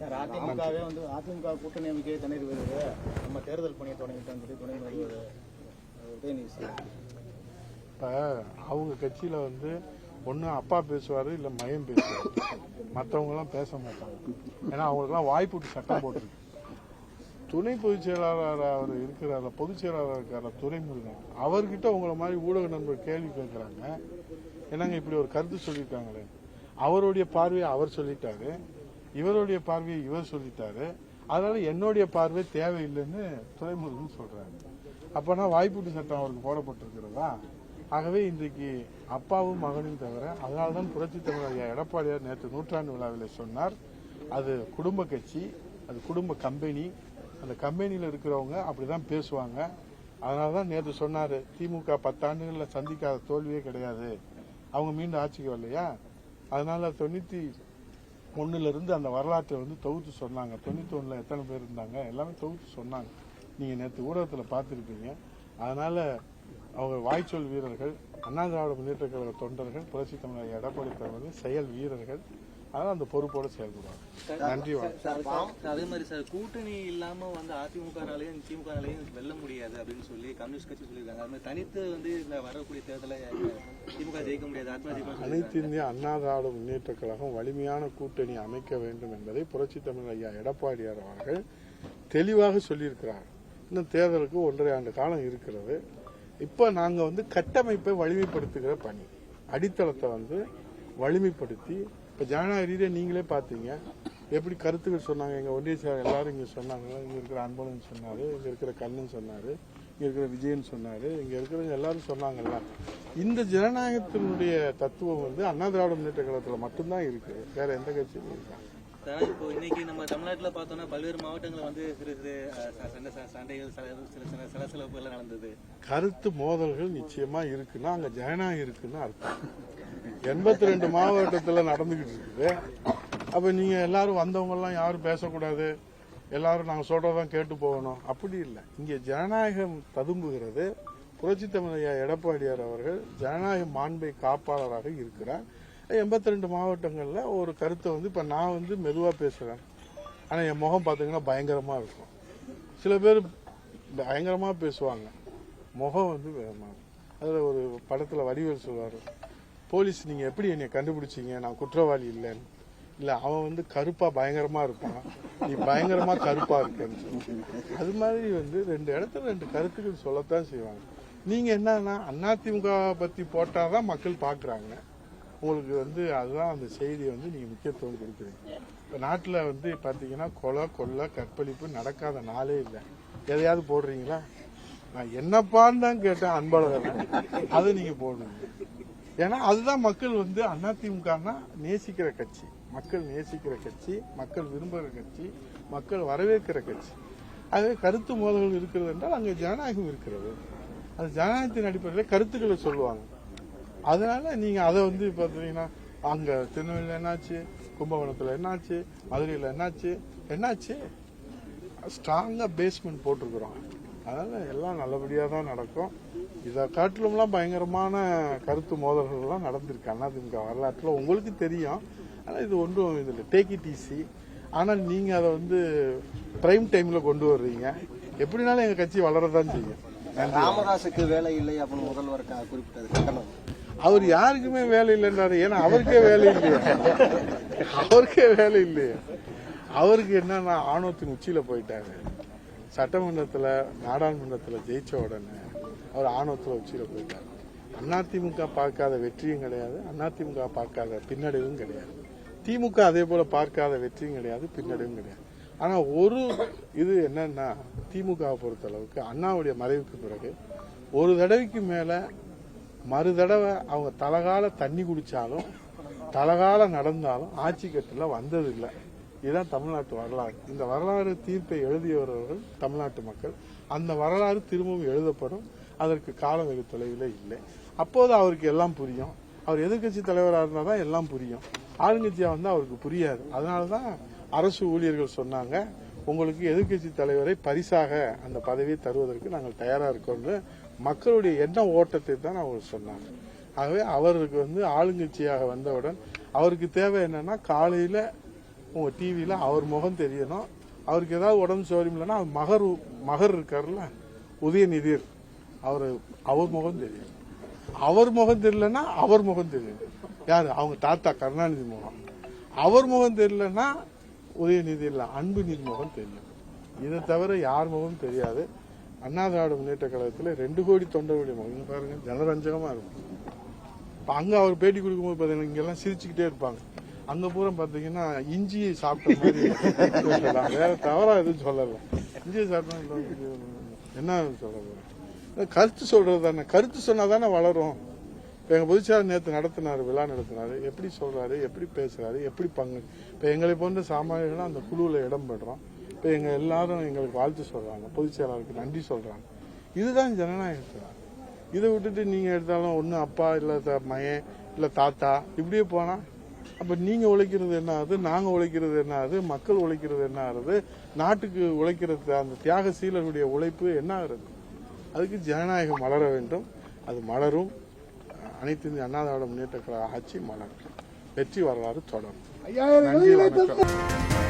அதிமுக கூட்டணி அமைக்க தண்ணீர் வருது, நம்ம தேர்தல் பணியை தொடங்கிட்டோம்னு சொல்லி துணை முதல்வர் உதயநிதி. இப்போ அவங்க கட்சியில் ஒன்று அப்பா பேசுவார், இல்லை மயம் பேசுவார், மற்றவங்கலாம் பேச மாட்டாங்க. ஏன்னா அவங்களுக்குலாம் வாய்ப்புட்டு சட்டம் போட்டிருக்கு. துணை பொதுச் செயலாளர் அவர் இருக்கிறார, பொதுச் செயலாளர் இருக்கிற துரைமுருகன், அவர்கிட்ட உங்களை மாதிரி ஊடக நண்பர் கேள்வி கேட்குறாங்க. என்னங்க இப்படி ஒரு கருத்து சொல்லியிருக்காங்களே, அவருடைய பார்வையை அவர் சொல்லிட்டாரு, இவருடைய பார்வையை இவர் சொல்லிட்டாரு, அதனால என்னுடைய பார்வை தேவையில்லைன்னு துரைமுருகன் சொல்றாரு. அப்பனா வாய்ப்பூட்டு சட்டம் அவருக்கு போடப்பட்டிருக்கிறதா? ஆகவே இன்றைக்கு அப்பாவும் மகனும் தவிர, அதனால்தான் புரட்சித் தலைவர் ஐயா எடப்பாடியார் நேற்று நூற்றாண்டு விழாவில் சொன்னார், அது குடும்ப கட்சி, அது குடும்ப கம்பெனி, அந்த கம்பெனியில் இருக்கிறவங்க அப்படிதான் பேசுவாங்க. அதனாலதான் நேற்று சொன்னாரு, திமுக 10 ஆண்டுகளில் சந்திக்காத தோல்வியே கிடையாது, அவங்க மீண்டும் ஆட்சிக்கு வரலையா, அதனால 91 இருந்து அந்த வரலாற்றை தொகுத்து சொன்னாங்க. 91 எத்தனை பேர் இருந்தாங்க எல்லாமே தொகுத்து சொன்னாங்க. நீங்க நேற்று ஊடகத்தில் பார்த்துருப்பீங்க. அதனால அவங்க வாய்ச்சொல் வீரர்கள், அண்ணா திராவிட முன்னேற்ற கழக தொண்டர்கள், புரட்சி தமிழர் எடப்பாடி தலைவர்கள் செயல் வீரர்கள். அதனால அந்த பொறுப்போடு செயல்படுவாங்க. நன்றி. அதே மாதிரி சார், கூட்டணி இல்லாம அதிமுகனாலையும் திமுகனாலையும் வெல்ல முடியாது அப்படின்னு சொல்லி கம்யூனிஸ்ட் கட்சி சொல்லியிருக்காங்க. அது மாதிரி தனித்து இந்த வரக்கூடிய தேர்தலை திமுக ஜெயிக்க முடியாது. அனைத்து இந்திய அண்ணா திராவிட முன்னேற்ற கழகம் வலிமையான கூட்டணி அமைக்க வேண்டும் என்பதை புரட்சி தமிழர் ஐயா எடப்பாடியார் அவர்கள் தெளிவாக சொல்லியிருக்கிறார். இன்னும் தேர்தலுக்கு 1.5 ஆண்டு காலம் இருக்கிறது. இப்ப நாங்க கட்டமைப்பை வலிமைப்படுத்துகிற பணி, அடித்தளத்தை வலிமைப்படுத்தி, இப்ப ஜனநாயக ரீதியாக நீங்களே பாத்தீங்க எப்படி கருத்துக்கள் சொன்னாங்க. எங்க ஒன்றிய செயலர் எல்லாரும் இங்க சொன்னாங்க. இங்க இருக்கிற அன்பழகன் சொன்னாரு, இங்க இருக்கிற கண்ணன் சொன்னாரு, இங்க இருக்கிற விஜயன் சொன்னாரு, இங்க இருக்கிறவங்க எல்லாரும் சொன்னாங்கல்ல. இந்த ஜனநாயகத்தினுடைய தத்துவம் அண்ணா திராவிட முன்னேற்ற கழகத்துல மட்டும்தான் இருக்கு, வேற எந்த கட்சியும் இருக்காங்க. இப்போ இன்னைக்கு நம்ம தமிழ்நாட்டில் பார்த்தோம்னா பல்வேறு மாவட்டங்கள் சிறு சிறு சண்டைகள், சலசலப்பு எல்லாம் நடந்தது. கருத்து மோதல்கள் நிச்சயமா இருக்குன்னா அங்க ஜனநாயகம் இருக்குன்னு அர்த்தம். 82 மாவட்டத்தில் நடந்துகிட்டு இருக்குது. அப்ப நீங்க எல்லாரும் வந்தவங்க எல்லாம் யாரும் பேசக்கூடாது, எல்லாரும் நாங்க சொல்றதான் கேட்டு போகணும், அப்படி இல்லை. இங்க ஜனநாயகம் ததும்புகிறது. புரட்சி தமிழர் எடப்பாடியார் அவர்கள் ஜனநாயக மாண்பை காப்பாளராக இருக்கிறார். 82 மாவட்டங்கள்ல ஒரு கருத்தை இப்ப நான் மெதுவா பேசுறேன், ஆனா என் முகம் பாத்தீங்கன்னா பயங்கரமா இருக்கும். சில பேர் பயங்கரமா பேசுவாங்க, முகம் வேகமா இருக்கும். அதுல ஒரு படத்துல வடிவேல் சொல்வாரு, போலீஸ் நீங்க எப்படி என்னை கண்டுபிடிச்சீங்க, நான் குற்றவாளி இல்லைன்னு. இல்ல அவன் கருப்பா பயங்கரமா இருப்பான், நீ பயங்கரமா கருப்பா இருக்கேன்னு. அது மாதிரி 2 இடத்துல 2 கருத்துக்கள் சொல்லத்தான் செய்வாங்க. நீங்க என்னன்னா அதிமுக பத்தி போட்டாதான் மக்கள் பாக்குறாங்க. உங்களுக்கு அதுதான் அந்த செய்தியை நீங்க முக்கியத்துவம் கொடுக்குறீங்க. இப்ப நாட்டுல பாத்தீங்கன்னா கொலை, கொள்ளை, கற்பழிப்பு நடக்காத நாளே இல்லை. எதையாவது போடுறீங்களா? நான் என்னப்பான்னு தான் கேட்டேன் அன்பழகன், அது நீங்க போடுங்க. ஏன்னா அதுதான் மக்கள் அதிமுகனா நேசிக்கிற கட்சி, மக்கள் நேசிக்கிற கட்சி, மக்கள் விரும்புகிற கட்சி, மக்கள் வரவேற்கிற கட்சி. ஆகவே கருத்து மோதல்கள் இருக்கிறது என்றால் அங்கே ஜனநாயகம் இருக்கிறது. அந்த ஜனநாயகத்தின் அடிப்படையில் கருத்துக்களை சொல்லுவாங்க. அதனால நீங்க அதை பாத்தீங்கன்னா அங்க திருநெல்வேலியில் என்னாச்சு, கும்பகோணத்துல என்னாச்சு, மதுரையில் என்னாச்சு ஸ்ட்ராங்கா பேஸ்மெண்ட் போட்டிருக்கிறோம். அதனால எல்லாம் நல்லபடியா தான் நடக்கும். இதை காட்டிலும்லாம் பயங்கரமான கருத்து மோதல்கள் எல்லாம் நடந்திருக்கு அதிமுக வரலாற்றுல, உங்களுக்கு தெரியும். ஆனா இது ஒன்றும் இதுல டேக் இட் ஈஸி. ஆனால் நீங்க அதை பிரைம் டைம்ல கொண்டு வர்றீங்க. எப்படினாலும் எங்க கட்சி வளரதான் செய்யும். ராமதாசுக்கு வேலை இல்லை அப்படின்னு முதல்வர் குறிப்பிட்டது. அவர் யாருக்குமே வேலை இல்லைன்றாரு. ஏன்னா அவருக்கே வேலை இல்லையா, அவருக்கே வேலை இல்லையா. அவருக்கு என்னன்னா ஆணவத்தின் உச்சியில போயிட்டாரு. சட்டமன்றத்துல நாடாளுமன்றத்துல ஜெயிச்ச உடனே அவர் ஆணவத்துல உச்சியில போயிட்டார். அதிமுக பார்க்காத வெற்றியும் கிடையாது, அதிமுக பார்க்காத பின்னடைவும் கிடையாது, திமுக அதே போல பார்க்காத வெற்றியும் கிடையாது, பின்னடைவும் கிடையாது. ஆனா ஒரு இது என்னன்னா, திமுகவை பொறுத்த அளவுக்கு அண்ணாவுடைய மறைவுக்கு பிறகு ஒரு தடவைக்கு மேல மறு தடவை அவங்க தலகால தண்ணி குடிச்சாலும் தலகால நடந்தாலும் ஆட்சி கட்டுல வந்ததில்லை. இதுதான் தமிழ்நாட்டு வரலாறு. இந்த வரலாறு தீர்ப்பை எழுதியவர்கள் தமிழ்நாட்டு மக்கள். அந்த வரலாறு திரும்பவும் எழுதப்படும். அதற்கு காலம் வெகு தொலைவில் இல்லை. அப்போது அவருக்கு எல்லாம் புரியும். அவர் எதிர்கட்சி தலைவராக இருந்தால் தான் எல்லாம் புரியும். ஆளுங்கட்சியா அவருக்கு புரியாது. அதனாலதான் அரசு ஊழியர்கள் சொன்னாங்க, உங்களுக்கு எதிர்கட்சி தலைவரை பரிசாக அந்த பதவியை தருவதற்கு நாங்கள் தயாரா இருக்கோம்னு. மக்களுடைய எண்ண ஓட்டத்தை தான் அவங்க சொன்னாங்க. ஆகவே அவருக்கு ஆளுங்கட்சியாக வந்தவுடன் அவருக்கு தேவை என்னன்னா, காலையில உங்க டிவியில அவர் முகம் தெரியணும். அவருக்கு ஏதாவது உடம்பு சௌகரியம் மகர் இருக்காருல்ல உதயநிதி, அவர் முகம் தெரியும். அவர் முகம் தெரியலன்னா அவர் முகம் தெரியும். யாரு? அவங்க தாத்தா கருணாநிதி முகம். அவர் முகம் தெரியலன்னா உதயநிதி இல்ல அன்புநிதி முகம் தெரியும். இதை தவிர யார் முகம் தெரியாது. அண்ணா திராவிட முன்னேற்ற கழகத்தில் 2 கோடி தொண்டர்களுடைய முகம் பாருங்க, ஜனரஞ்சகமா இருக்கும். அங்க அவர் பேட்டி கொடுக்கும்போது பாத்தீங்கன்னா இங்கெல்லாம் சிரிச்சுக்கிட்டே இருப்பாங்க. அங்க பூரா பாத்தீங்கன்னா இஞ்சியை சாப்பிட்ட மாதிரி சொல்லலாம். வேற தவறா எதுவும் சொல்லல. இஞ்சியை சாப்பிட்டா என்ன சொல்லல, கருத்து சொல்றது தானே. கருத்து சொன்னாதானே வளரும். எங்க பொதுச்செயலாளர் நேற்று விழா நடத்தினாரு. எப்படி சொல்றாரு, எப்படி பேசுறாரு, எப்படி இப்ப எங்களை போன்ற சாமானியர்களும் அந்த குழுவில் இடம் பெறுறோம். இப்ப எங்க எல்லாரும் எங்களுக்கு வாழ்த்து சொல்றாங்க, பொதுச்செயலாளருக்கு நன்றி சொல்றாங்க. இதுதான் ஜனநாயகம். இதை விட்டுட்டு நீங்க எடுத்தாலும் ஒண்ணு அப்பா இல்ல மயன் இல்ல தாத்தா இப்படியே போனா அப்ப நீங்க உழைக்கிறது என்ன ஆகுது, நாங்க உழைக்கிறது என்ன ஆகுது, மக்கள் உழைக்கிறது என்ன ஆகுது, நாட்டுக்கு உழைக்கிறது அந்த தியாகசீலர்களுடைய உழைப்பு என்ன ஆகுது? அதுக்கு ஜனநாயகம் மலர வேண்டும். அது மலரும். அனைத்து இந்திய அண்ணா திராவிட முன்னேற்ற கழக ஆட்சி மலரும். வெற்றி வரலாறு தொடரும். நன்றி, வணக்கம்.